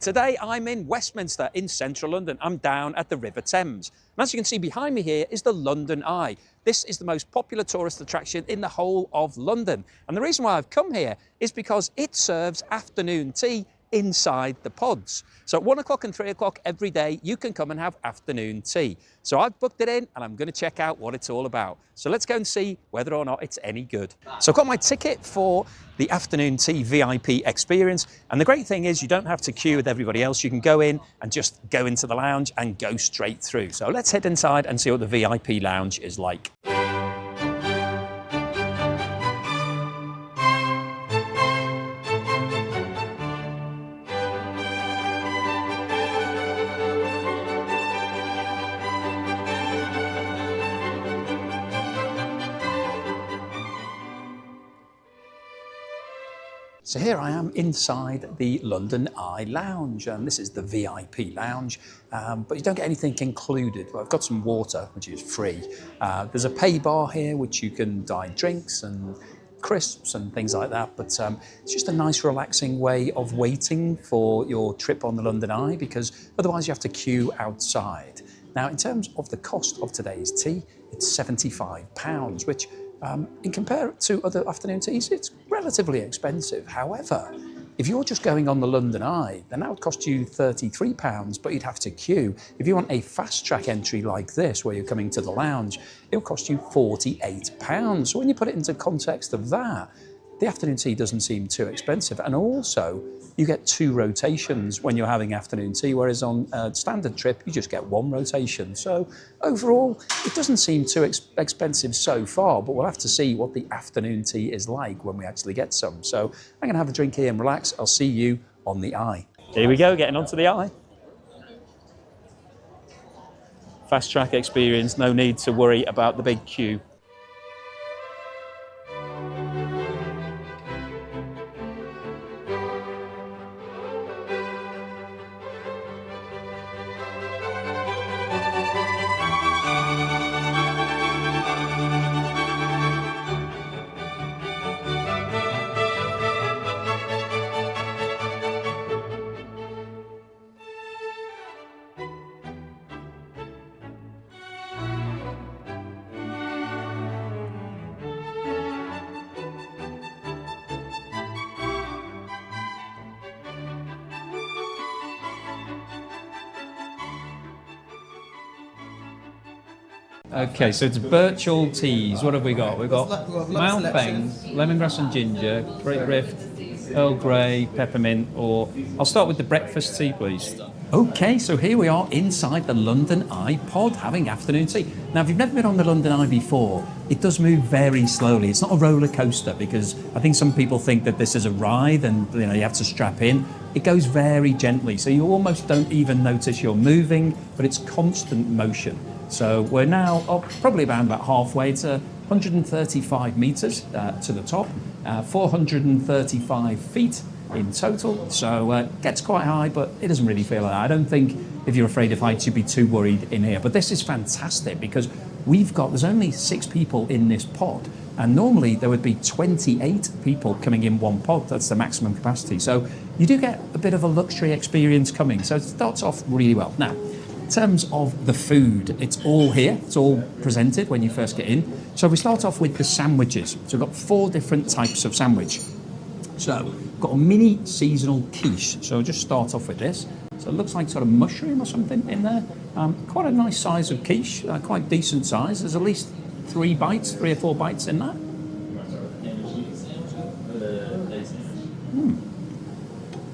Today I'm in Westminster in central London. I'm down at the River Thames. And as you can see behind me here is the London Eye. This is the most popular tourist attraction in the whole of London. And the reason why I've come here is because it serves afternoon tea inside the pods. So at 1 o'clock and 3 o'clock every day, you can come and have afternoon tea. So I've booked it in and I'm going to check out what it's all about. So let's go and see whether or not it's any good. So I've got my ticket for the afternoon tea VIP experience. And the great thing is you don't have to queue with everybody else. You can go in and just go into the lounge and go straight through. So let's head inside and see what the VIP lounge is like. So here I am inside the London Eye Lounge, and this is the VIP lounge, but you don't get anything included. Well, I've got some water, which is free. There's a pay bar here, which you can buy drinks and crisps and things like that, but it's just a nice relaxing way of waiting for your trip on the London Eye, because otherwise you have to queue outside. Now, in terms of the cost of today's tea, it's £75, which in compared to other afternoon teas, it's relatively expensive. However, if you're just going on the London Eye, then that would cost you £33, but you'd have to queue. If you want a fast track entry like this, where you're coming to the lounge, it'll cost you £48. So when you put it into context of that, the afternoon tea doesn't seem too expensive. And also, you get 2 rotations when you're having afternoon tea, whereas on a standard trip, you just get 1 rotation. So overall, it doesn't seem too expensive so far, but we'll have to see what the afternoon tea is like when we actually get some. So I'm gonna have a drink here and relax. I'll see you on the Eye. Here we go, getting onto the Eye. Fast track experience, no need to worry about the big queue. Okay, so it's virtual teas. What have we got? We've got Mount Thames, lemongrass and ginger, Great Rift, Earl Grey, peppermint, or I'll start with the breakfast tea, please. Okay, so here we are inside the London Eye pod having afternoon tea. Now, if you've never been on the London Eye before, it does move very slowly. It's not a roller coaster, because I think some people think that this is a ride and you have to strap in. It goes very gently, so you almost don't even notice you're moving, but it's constant motion. So we're now probably about halfway to 135 metres to the top, 435 feet in total. So it gets quite high, but it doesn't really feel like that. I don't think if you're afraid of heights, you'd be too worried in here. But this is fantastic because there's only 6 people in this pod. And normally there would be 28 people coming in one pod. That's the maximum capacity. So you do get a bit of a luxury experience coming. So it starts off really well. Now, in terms of the food, it's all here. It's all presented when you first get in. So we start off with the sandwiches. So we've got 4 different types of sandwich. So we've got a mini seasonal quiche. So I'll just start off with this. So it looks like sort of mushroom or something in there. Quite a nice size of quiche, quite decent size. There's at least 3 or 4 bites in that.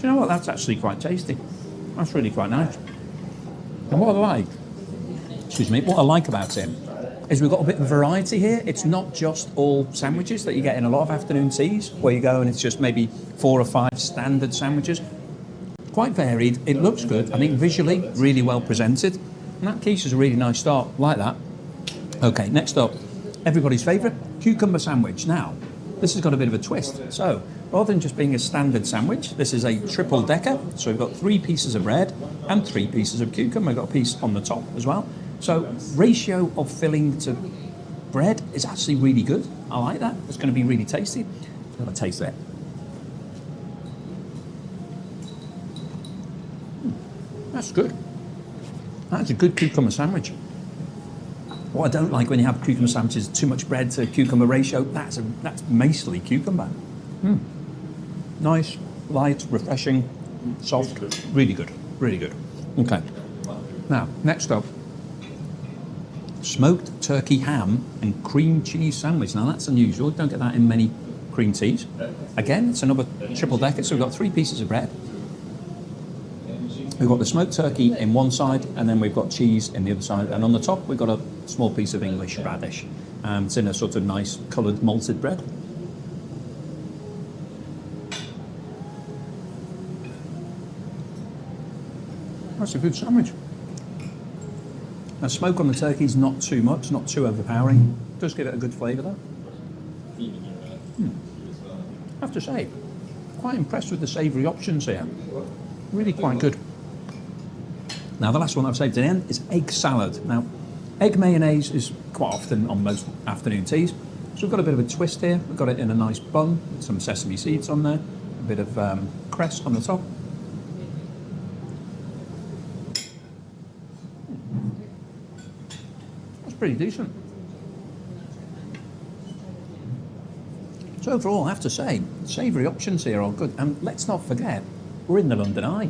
Do you know what? That's actually quite tasty. That's really quite nice. And what I like about it is we've got a bit of variety here. It's not just all sandwiches that you get in a lot of afternoon teas, where you go and it's just maybe 4 or 5 standard sandwiches. Quite varied. It looks good. I think visually really well presented. And that quiche is a really nice start. Like that. Okay, next up, everybody's favourite, cucumber sandwich. Now, this has got a bit of a twist. So, rather than just being a standard sandwich, this is a triple decker. So we've got 3 pieces of bread and 3 pieces of cucumber. We've got a piece on the top as well. So ratio of filling to bread is actually really good. I like that. It's going to be really tasty. Let's have a taste of it. That's good. That's a good cucumber sandwich. What I don't like when you have cucumber sandwiches, too much bread to cucumber ratio, that's mostly cucumber. Nice, light, refreshing, soft, really good, really good. Okay, now next up, smoked turkey ham and cream cheese sandwich. Now that's unusual, don't get that in many cream teas. Again, it's another triple decker, so we've got 3 pieces of bread. We've got the smoked turkey in one side, and then we've got cheese in the other side. And on the top, we've got a small piece of English radish. It's in a sort of nice coloured malted bread. That's a good sandwich. Now, smoke on the turkey is not too much, not too overpowering. Does give it a good flavour though. I have to say, quite impressed with the savoury options here. Really quite good. Now, the last one I've saved to the end is egg salad. Now, egg mayonnaise is quite often on most afternoon teas. So we've got a bit of a twist here. We've got it in a nice bun with some sesame seeds on there, a bit of cress on the top. That's pretty decent. So overall, I have to say, savoury options here are good. And let's not forget, we're in the London Eye.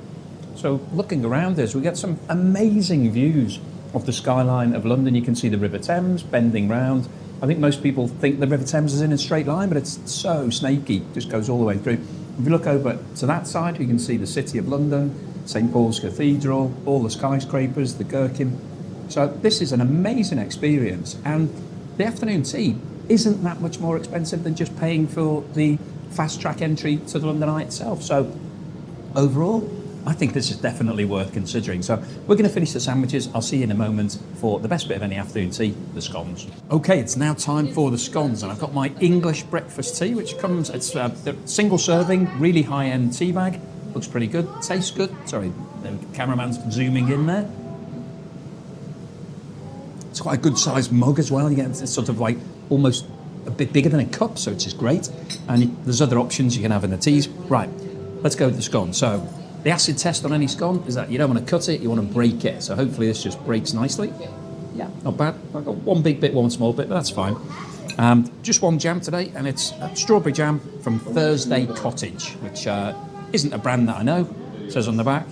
So looking around us, we get some amazing views of the skyline of London. You can see the River Thames bending round. I think most people think the River Thames is in a straight line, but it's so snaky, just goes all the way through. If you look over to that side, you can see the City of London, St Paul's Cathedral, all the skyscrapers, the Gherkin. So this is an amazing experience, and the afternoon tea isn't that much more expensive than just paying for the fast track entry to the London Eye itself. So overall, I think this is definitely worth considering. So we're going to finish the sandwiches. I'll see you in a moment for the best bit of any afternoon tea, the scones. Okay, it's now time for the scones, and I've got my English breakfast tea, which comes, it's a single serving, really high-end tea bag. Looks pretty good, tastes good. Sorry, the cameraman's zooming in there. It's quite a good sized mug as well. You get it's sort of like almost a bit bigger than a cup, so it's just great. And there's other options you can have in the teas. Right, let's go with the scone. So the acid test on any scone is that you don't want to cut it, you want to break it. So hopefully this just breaks nicely. Yeah, not bad. I've got one big bit, one small bit, but that's fine. Just one jam today, and it's a strawberry jam from Thursday Cottage, which isn't a brand that I know. It says on the back,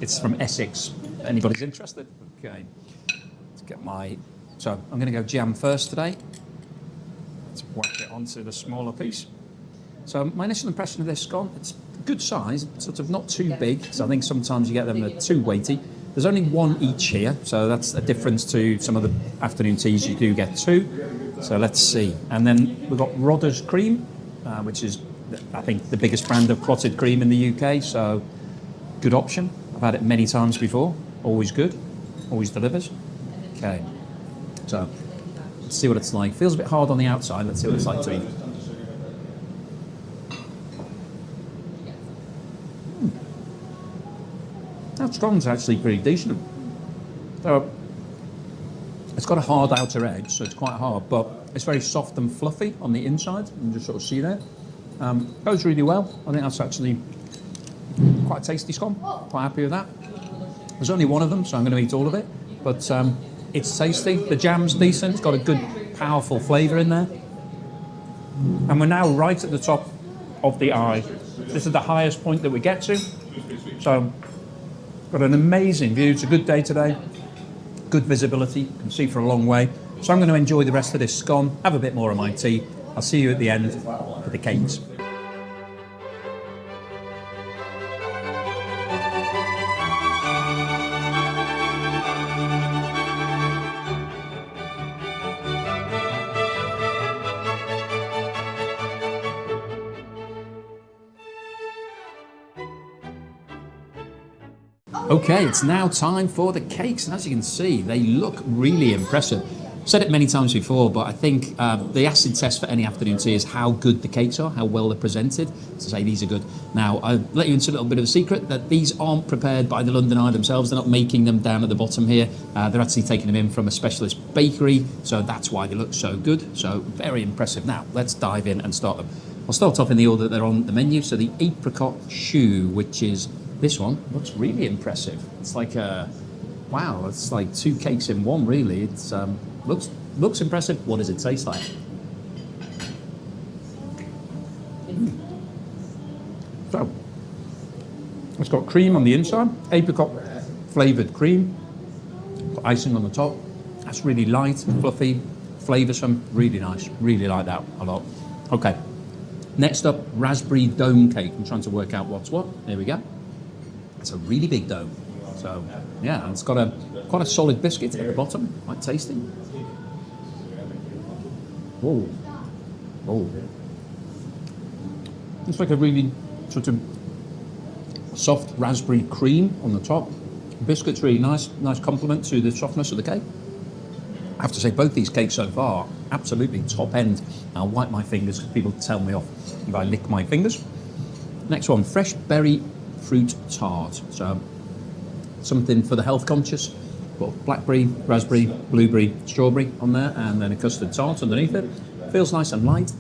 it's from Essex. Anybody's interested? Okay, let's get my... So I'm going to go jam first today. Let's whack it onto the smaller piece. So my initial impression of this scone, it's good size, sort of not too big, so I think sometimes you get them that are too weighty. There's only one each here, so that's a difference to some of the afternoon teas. You do get 2. So let's see. And then we've got Rodder's Cream, which is, I think, the biggest brand of clotted cream in the UK, so good option. I've had it many times before. Always good, always delivers. Okay, so let's see what it's like. Feels a bit hard on the outside. Let's see what it's like to eat. That scone's actually pretty decent. So it's got a hard outer edge, so it's quite hard, but it's very soft and fluffy on the inside. You can just sort of see there. Goes really well. I think that's actually quite a tasty scone. Quite happy with that. There's only one of them, so I'm going to eat all of it. But it's tasty. The jam's decent. It's got a good, powerful flavour in there. And we're now right at the top of the eye. This is the highest point that we get to. So, got an amazing view. It's a good day today. Good visibility. You can see for a long way. So I'm going to enjoy the rest of this scone, have a bit more of my tea. I'll see you at the end for the cakes. Okay, it's now time for the cakes, and as you can see, they look really impressive. I've said it many times before, but I think the acid test for any afternoon tea is how good the cakes are, how well they're presented. To say these are good. Now, I'll let you into a little bit of a secret that these aren't prepared by the London Eye themselves. They're not making them down at the bottom here. They're actually taking them in from a specialist bakery, so that's why they look so good. So very impressive. Now, let's dive in and start them. I'll start off in the order that they're on the menu. So the apricot choux, which is This one looks really impressive. It's like wow, it's like 2 cakes in one, really. It's looks impressive. What does it taste like? So, it's got cream on the inside, apricot flavoured cream, got icing on the top. That's really light, fluffy, flavoursome, really nice. Really like that a lot. Okay, next up, raspberry dome cake. I'm trying to work out what's what. There we go. It's a really big dome. So, yeah, and it's got quite a solid biscuit at the bottom, quite tasty. Whoa. Oh. It's like a really sort of soft raspberry cream on the top. Biscuit's really nice complement to the softness of the cake. I have to say, both these cakes so far, absolutely top end. I'll wipe my fingers because people tell me off if I lick my fingers. Next one, fresh berry fruit tart. So something for the health conscious. Got blackberry, raspberry, blueberry, strawberry on there, and then a custard tart underneath it. Feels nice and light.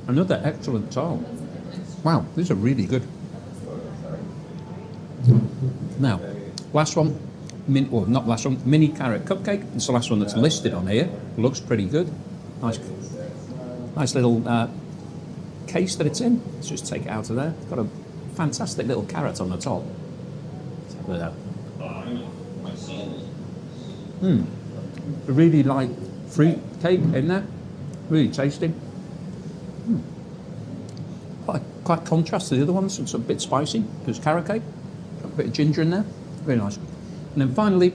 Another excellent tart. Wow, these are really good. Now, last one, not last one, mini carrot cupcake. It's the last one that's listed on here. Looks pretty good. Nice little case that it's in. Let's just take it out of there. It's got a fantastic little carrot on the top. Let's have a look. A really light fruit cake in there. Really tasty. Quite contrast to the other ones. It's a bit spicy. There's carrot cake. Got a bit of ginger in there. Very nice. And then finally,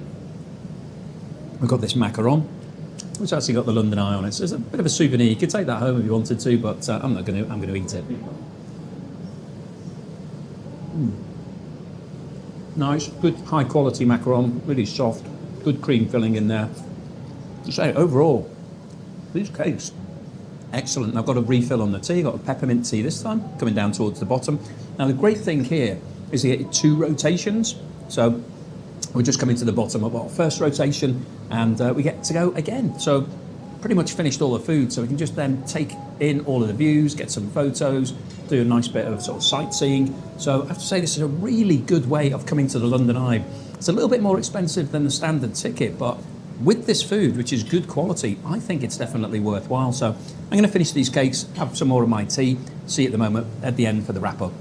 we've got this macaron, which actually got the London Eye on it. So it's a bit of a souvenir. You could take that home if you wanted to, but I'm not going to. I'm going to eat it. Nice, good high quality macaron. Really soft. Good cream filling in there. To say overall, these cakes. Excellent. I've got a refill on the tea. Got a peppermint tea this time, coming down towards the bottom. Now the great thing here is you get 2 rotations. So we're just coming to the bottom of our first rotation, and we get to go again. So pretty much finished all the food, so we can just then take in all of the views, get some photos, do a nice bit of sort of sightseeing. So I have to say this is a really good way of coming to the London Eye. It's a little bit more expensive than the standard ticket, but with this food, which is good quality, I think it's definitely worthwhile. So I'm going to finish these cakes, have some more of my tea, see you at the end for the wrap up.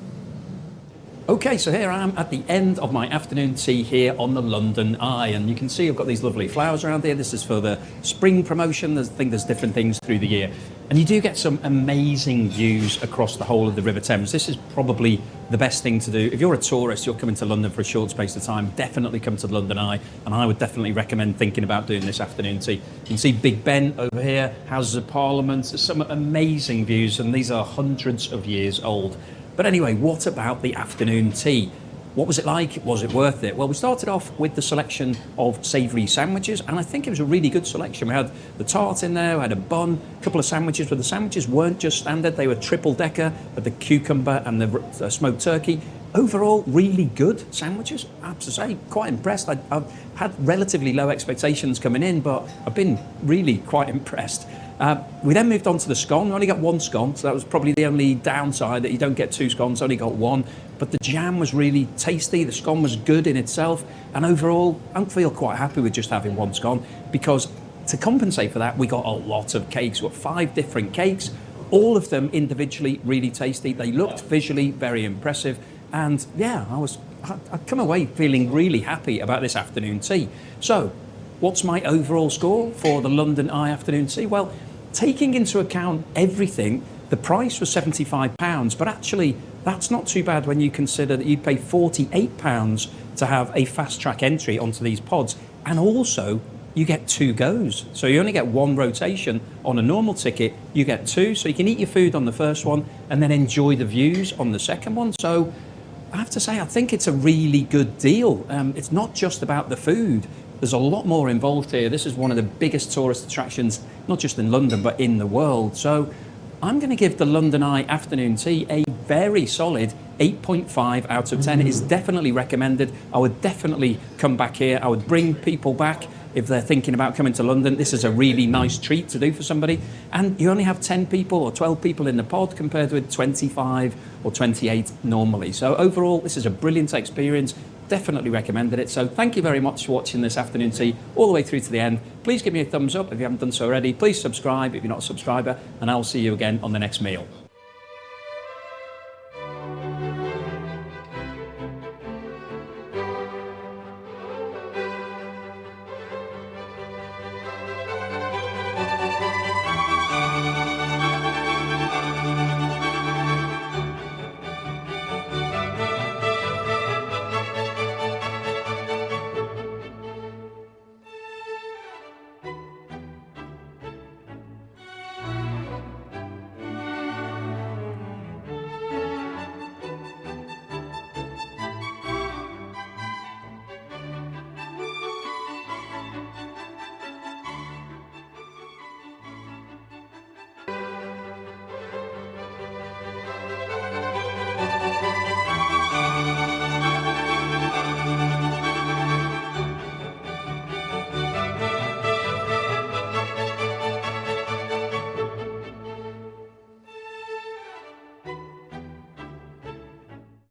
Okay, so here I am at the end of my afternoon tea here on the London Eye, and you can see I've got these lovely flowers around here. This is for the spring promotion. I think there's different things through the year. And you do get some amazing views across the whole of the River Thames. This is probably the best thing to do. If you're a tourist, you're coming to London for a short space of time, definitely come to the London Eye, and I would definitely recommend thinking about doing this afternoon tea. You can see Big Ben over here, Houses of Parliament, there's some amazing views, and these are hundreds of years old. But anyway, what about the afternoon tea? What was it like? Was it worth it? Well, we started off with the selection of savoury sandwiches, and I think it was a really good selection. We had the tart in there, we had a bun, a couple of sandwiches, but the sandwiches weren't just standard, they were triple decker with the cucumber and the smoked turkey. Overall, really good sandwiches, I have to say, quite impressed. I've had relatively low expectations coming in, but I've been really quite impressed. We then moved on to the scone. We only got 1 scone, so that was probably the only downside, that you don't get 2 scones, only got 1. But the jam was really tasty, the scone was good in itself, and overall, I feel quite happy with just having 1 scone, because to compensate for that, we got a lot of cakes. We got 5 different cakes, all of them individually really tasty. They looked visually very impressive, and yeah, I'd come away feeling really happy about this afternoon tea. So, what's my overall score for the London Eye afternoon tea? Well, taking into account everything, the price was £75, but actually that's not too bad when you consider that you pay £48 to have a fast track entry onto these pods, and also you get 2 goes. So you only get 1 rotation on a normal ticket, you get 2, so you can eat your food on the first one and then enjoy the views on the second one. So I have to say, I think it's a really good deal. It's not just about the food. There's a lot more involved here. This is one of the biggest tourist attractions, not just in London, but in the world. So I'm going to give the London Eye afternoon tea a very solid 8.5 out of 10. It is definitely recommended. I would definitely come back here. I would bring people back. if they're thinking about coming to London, this is a really nice treat to do for somebody. And you only have 10 people or 12 people in the pod compared with 25 or 28 normally. So overall, this is a brilliant experience. Definitely recommended it. So thank you very much for watching this afternoon tea all the way through to the end. Please give me a thumbs up if you haven't done so already. Please subscribe if you're not a subscriber, and I'll see you again on the next meal.